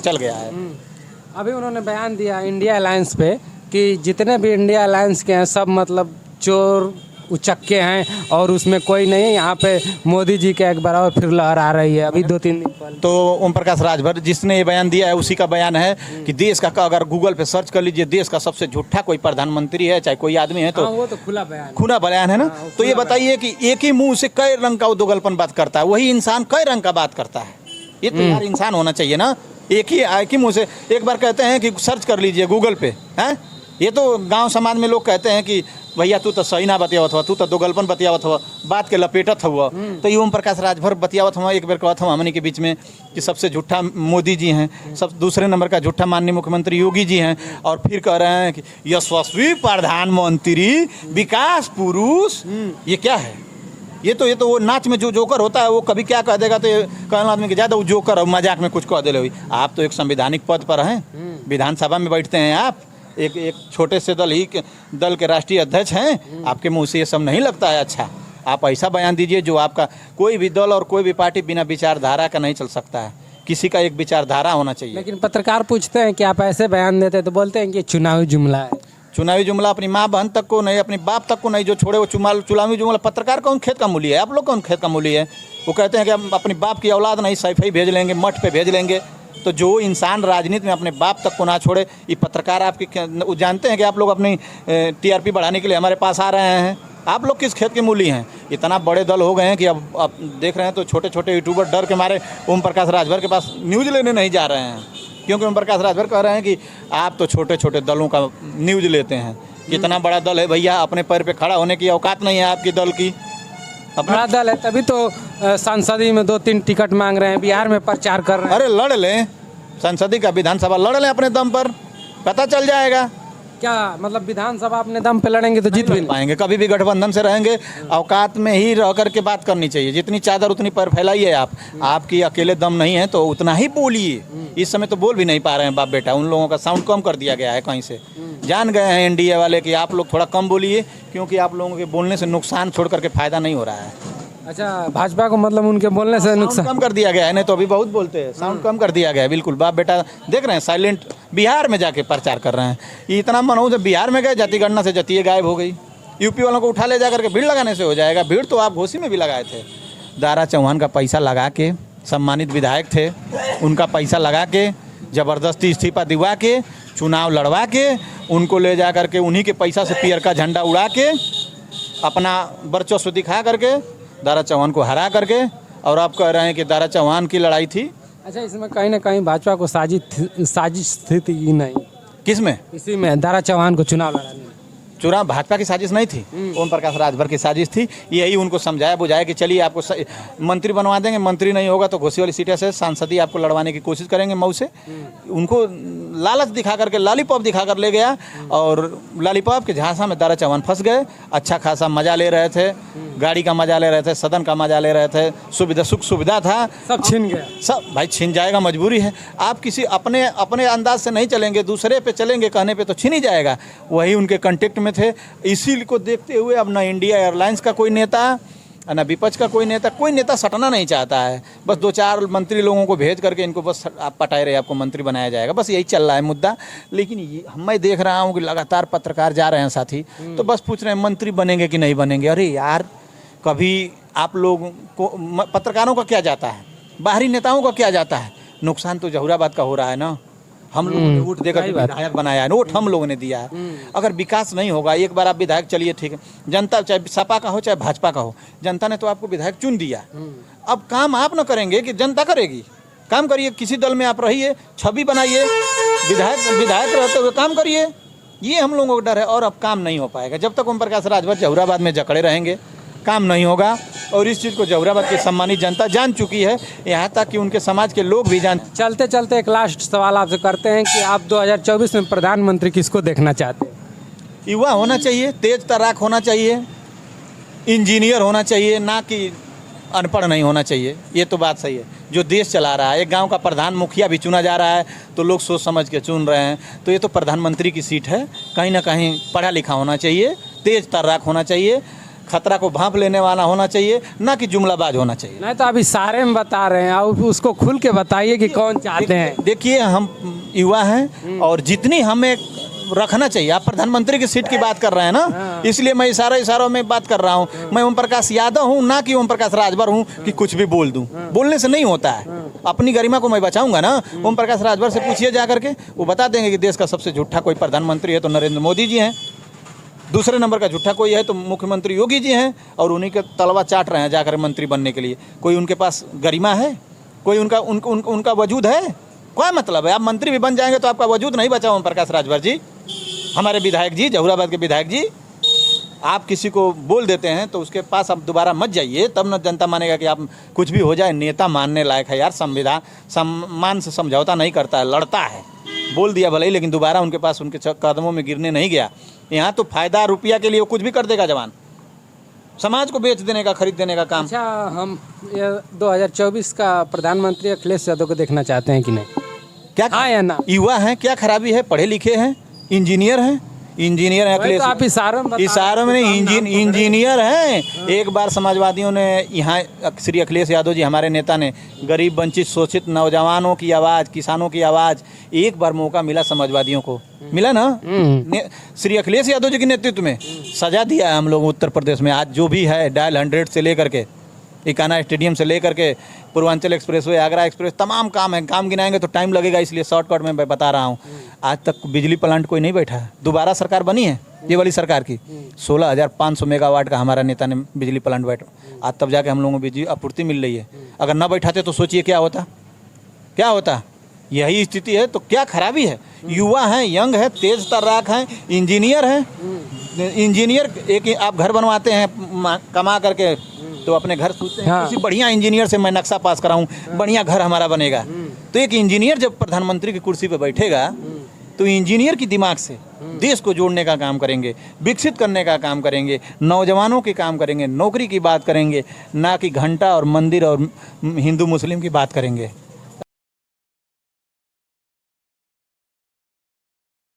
चल गया है। अभी उन्होंने बयान दिया इंडिया अलायंस पे कि जितने भी इंडिया अलायंस के हैं सब मतलब चोर उचक्के हैं और उसमें कोई नहीं है। यहाँ पे मोदी जी के एक बार और फिर लहर आ रही है अभी 2-3 दिन पहले। तो ओम प्रकाश राजभर जिसने ये बयान दिया है उसी का बयान है कि देश का, अगर गूगल पे सर्च कर लीजिए, देश का सबसे झूठा कोई प्रधानमंत्री है चाहे कोई आदमी है तो वो तो खुला बयान खुला बयान है ना। तो ये बताइए कि एक ही मुंह से कई रंग का दोगलपन बात करता है, वही इंसान कई रंग का बात करता है। ये तो यार इंसान होना चाहिए ना। एक ही मुंह से एक बार कहते हैं कि सर्च कर लीजिए गूगल पे, हैं? ये तो गांव समाज में लोग कहते हैं कि भैया तू तो सही ना बतियावत हुआ, तू तो दोगलपन बतियावत हुआ, बात के लपेटत हुआ। तो ये ओम प्रकाश राजभर बतियावत हुआ। एक बार कहत हुआ हमने के बीच में कि सबसे झूठा मोदी जी हैं, सब दूसरे नंबर का झूठा माननीय मुख्यमंत्री योगी जी हैं, और फिर कह रहे हैं कि यशस्वी प्रधानमंत्री विकास पुरुष। ये क्या है? ये तो वो नाच में जो जोकर होता है वो कभी क्या कह देगा, तो कहना आदमी कि ज़्यादा वो जोकर और मजाक में कुछ कह दे हुई। आप तो एक संवैधानिक पद पर हैं, विधानसभा में बैठते हैं आप, एक छोटे से दल के राष्ट्रीय अध्यक्ष हैं, आपके मुंह से ये सब नहीं लगता है अच्छा। आप ऐसा बयान दीजिए जो आपका, कोई भी दल और कोई भी पार्टी बिना विचारधारा का नहीं चल सकता है, किसी का एक विचारधारा होना चाहिए। लेकिन पत्रकार पूछते हैं कि आप ऐसे बयान देते तो बोलते हैं कि चुनावी जुमला है। चुनावी जुमला अपनी माँ बहन तक को नहीं, अपनी बाप तक को नहीं, जो छोड़े वो चुनावी जुमला। पत्रकार कौन खेत का मूल्य है? आप लोग कौन खेत का मूल्य है? वो कहते हैं कि हम अपनी बाप की औलाद नहीं सैफई भेज लेंगे, मठ पे भेज लेंगे। तो जो इंसान राजनीति में अपने बाप तक को ना छोड़े, ये पत्रकार आपकी जानते हैं कि आप लोग अपनी टीआरपी बढ़ाने के लिए हमारे पास आ रहे हैं। आप लोग किस खेत के मूली हैं? इतना बड़े दल हो गए हैं कि अब देख रहे हैं तो छोटे छोटे यूट्यूबर डर के मारे ओम प्रकाश राजभर के पास न्यूज़ लेने नहीं जा रहे हैं, क्योंकि ओम प्रकाश राजभर कह रहे हैं कि आप तो छोटे छोटे दलों का न्यूज़ लेते हैं। कितना बड़ा दल है भैया, अपने पैर पे खड़ा होने की औकात नहीं है आपकी दल की। बड़ा दल है तभी तो संसदीय में 2-3 टिकट मांग रहे हैं, बिहार में प्रचार कर रहे हैं। अरे लड़ लें, संसदीय का विधानसभा लड़ लें अपने दम पर, पता चल जाएगा। क्या मतलब विधानसभा अपने दम पे लड़ेंगे तो जीत भी नहीं पाएंगे? कभी भी गठबंधन से रहेंगे, औकात में ही रह करके बात करनी चाहिए। जितनी चादर उतनी पैर फैलाइए आप, आपकी अकेले दम नहीं है तो उतना ही बोलिए। इस समय तो बोल भी नहीं पा रहे हैं बाप बेटा, उन लोगों का साउंड कम कर दिया गया है कहीं से। जान गए हैं एनडीए वाले कि आप लोग थोड़ा कम बोलिए, क्योंकि आप लोगों के बोलने से नुकसान छोड़ करके फायदा नहीं हो रहा है। अच्छा, भाजपा को मतलब उनके बोलने से नुकसान कम कर दिया गया है, नहीं तो अभी बहुत बोलते हैं। साउंड कम कर दिया गया है, बिल्कुल। बाप बेटा देख रहे हैं साइलेंट बिहार में जाके प्रचार कर रहे हैं। ये इतना मनोज बिहार में गए, जातिगणना से जतीय गायब हो गई। यूपी वालों को उठा ले जा करके भीड़ लगाने से हो जाएगा। भीड़ तो आप घोसी में भी लगाए थे। दारा चौहान का पैसा लगा के, सम्मानित विधायक थे, उनका पैसा लगा के ज़बरदस्ती इस्तीफा दिवा के, चुनाव लड़वा के, उनको ले जा करके उन्हीं के पैसा से पियर का झंडा उड़ा के, अपना वर्चस्व दिखा करके दारा चौहान को हरा करके, और आप कह रहे हैं कि दारा चौहान की लड़ाई थी। अच्छा, इसमें कहीं ना कहीं भाजपा को साजिश थी कि नहीं? किस में? इसी में दारा चौहान को चुनाव लड़ाने में। चुनाव भाजपा की साजिश नहीं थी, ओम प्रकाश राजभर की साजिश थी। यही उनको समझाया बुझाया कि चलिए आपको मंत्री बनवा देंगे, मंत्री नहीं होगा तो घोसी वाली सीटें से सांसदी आपको लड़वाने की कोशिश करेंगे मऊ से। उनको लालच दिखा करके, लॉलीपॉप दिखा कर ले गया, और लॉलीपॉप के झांसा में दारा चौहान फंस गए। अच्छा खासा मजा ले रहे थे, गाड़ी का मजा ले रहे थे, सदन का मजा ले रहे थे, सुविधा सुख सुविधा था, सब छिन गया। सब भाई छिन जाएगा, मजबूरी है। आप किसी अपने अंदाज से नहीं चलेंगे, दूसरे पे चलेंगे कहने पे तो छिन ही जाएगा। वही उनके कंटेक्ट में थे। इसी को देखते हुए अब ना इंडिया एयरलाइंस का कोई नेता, ना विपक्ष का कोई नेता सटना नहीं चाहता है। बस 2-4 मंत्री लोगों को भेज करके इनको बस आप पटाए रहे, आपको मंत्री बनाया जाएगा, बस यही चल रहा है मुद्दा। लेकिन मैं देख रहा हूँ कि लगातार पत्रकार जा रहे हैं साथी, तो बस पूछ रहे हैं मंत्री बनेंगे कि नहीं बनेंगे। अरे यार, कभी आप लोग को पत्रकारों का क्या जाता है, बाहरी नेताओं का क्या जाता है? नुकसान तो जहूराबाद का हो रहा है ना। हम लोगों ने वोट देकर विधायक बनाया है, वोट हम लोगों ने दिया है। अगर विकास नहीं होगा, एक बार आप विधायक चलिए ठीक है, जनता चाहे सपा का हो चाहे भाजपा का हो, जनता ने तो आपको विधायक चुन दिया। अब काम आप ना करेंगे कि जनता करेगी? काम करिए, किसी दल में आप रहिए, छवि बनाइए, विधायक रहते हुए काम करिए। ये हम लोगों को डर है, और अब काम नहीं हो पाएगा जब तक ओम प्रकाश राजभर जहूराबाद में जकड़े रहेंगे, काम नहीं होगा। और इस चीज़ को जहूराबाद की सम्मानित जनता जान चुकी है, यहाँ तक कि उनके समाज के लोग भी जान। चलते चलते एक लास्ट सवाल आपसे करते हैं कि आप 2024 में प्रधानमंत्री किसको देखना चाहते हैं? युवा होना चाहिए, तेज तर्राक होना चाहिए, इंजीनियर होना चाहिए, ना कि अनपढ़ नहीं होना चाहिए। ये तो बात सही है। जो देश चला रहा है, एक गांव का प्रधान मुखिया भी चुना जा रहा है तो लोग सोच समझ के चुन रहे हैं, तो ये तो प्रधानमंत्री की सीट है। कहीं ना कहीं पढ़ा लिखा होना चाहिए, तेज तर्राक होना चाहिए, खतरा को भांप लेने वाला होना चाहिए, ना कि जुमलाबाज होना चाहिए। नहीं तो आप इशारे में बता रहे हैं, आप उसको खुल के बताइए कि कौन चाहते हैं। देखिए हम युवा हैं और जितनी हमें रखना चाहिए। आप प्रधानमंत्री की सीट की बात कर रहे हैं ना, इसलिए मैं इशारों में बात कर रहा हूँ। मैं ओम प्रकाश यादव हूँ, ना कि ओम प्रकाश राजभर हूँ कि कुछ भी बोल दूँ। बोलने से नहीं होता है, अपनी गरिमा को मैं बचाऊंगा ना। ओम प्रकाश राजभर से पूछिए जा करके, वो बता देंगे कि देश का सबसे झूठा कोई प्रधानमंत्री है तो नरेंद्र मोदी जी हैं, दूसरे नंबर का झूठा कोई है तो मुख्यमंत्री योगी जी हैं, और उन्हीं के तलवा चाट रहे हैं जाकर मंत्री बनने के लिए। कोई उनके पास गरिमा है? कोई उनका वजूद है? क्या मतलब है? आप मंत्री भी बन जाएंगे तो आपका वजूद नहीं बचा। ओम प्रकाश राजभर जी, हमारे विधायक जी, जहूराबाद के विधायक जी, आप किसी को बोल देते हैं तो उसके पास आप दोबारा मत जाइए, तब न जनता मानेगा कि आप कुछ भी हो जाए नेता मानने लायक है। यार संविधान सम्मान से समझौता नहीं करता है, लड़ता है। बोल दिया भले ही, लेकिन दोबारा उनके पास उनके कदमों में गिरने नहीं गया। यहाँ तो फायदा रुपया के लिए वो कुछ भी कर देगा जवान, समाज को बेच देने का, खरीद देने का काम। अच्छा, हम 2024 का प्रधानमंत्री अखिलेश यादव को देखना चाहते हैं कि नहीं? क्या हाँ या ना? युवा हैं, क्या खराबी है? पढ़े लिखे हैं, इंजीनियर हैं, इंजीनियर हैं अखिलेश। तो आप इशारों में नहीं, इंजीनियर हैं। एक बार समाजवादियों ने यहाँ श्री अखिलेश यादव जी हमारे नेता ने गरीब वंचित शोषित नौजवानों की आवाज़, किसानों की आवाज़, एक बार मौका मिला समाजवादियों को, मिला ना। श्री अखिलेश यादव जी के नेतृत्व में सजा दिया है हम लोग उत्तर प्रदेश में। आज जो भी है डायल 100 से लेकर के इकाना स्टेडियम से लेकर के पूर्वांचल एक्सप्रेसवे, आगरा एक्सप्रेस, तमाम काम है। काम गिनाएंगे तो टाइम लगेगा, इसलिए शॉर्टकट में मैं बता रहा हूँ। आज तक बिजली प्लांट कोई नहीं बैठा है। दोबारा सरकार बनी है ये वाली सरकार की, 16,500 मेगावाट का हमारा नेता ने बिजली प्लांट बैठा, आज तब जाके हम लोगों को बिजली आपूर्ति मिल रही है। अगर ना बैठाते तो सोचिए क्या होता, क्या होता। यही स्थिति है, तो क्या खराबी है? युवा हैं, यंग है, तेज तर्राक हैं, इंजीनियर हैं। इंजीनियर एक आप घर बनवाते हैं कमा करके, तो अपने घर सोचते हैं किसी बढ़िया इंजीनियर से मैं नक्शा पास कराऊं, बढ़िया घर हमारा बनेगा। तो एक इंजीनियर जब प्रधानमंत्री की कुर्सी पे बैठेगा तो इंजीनियर की दिमाग से देश को जोड़ने का काम करेंगे, विकसित करने का काम करेंगे, नौजवानों के काम करेंगे, नौकरी की बात करेंगे, ना कि घंटा और मंदिर और हिंदू मुस्लिम की बात करेंगे।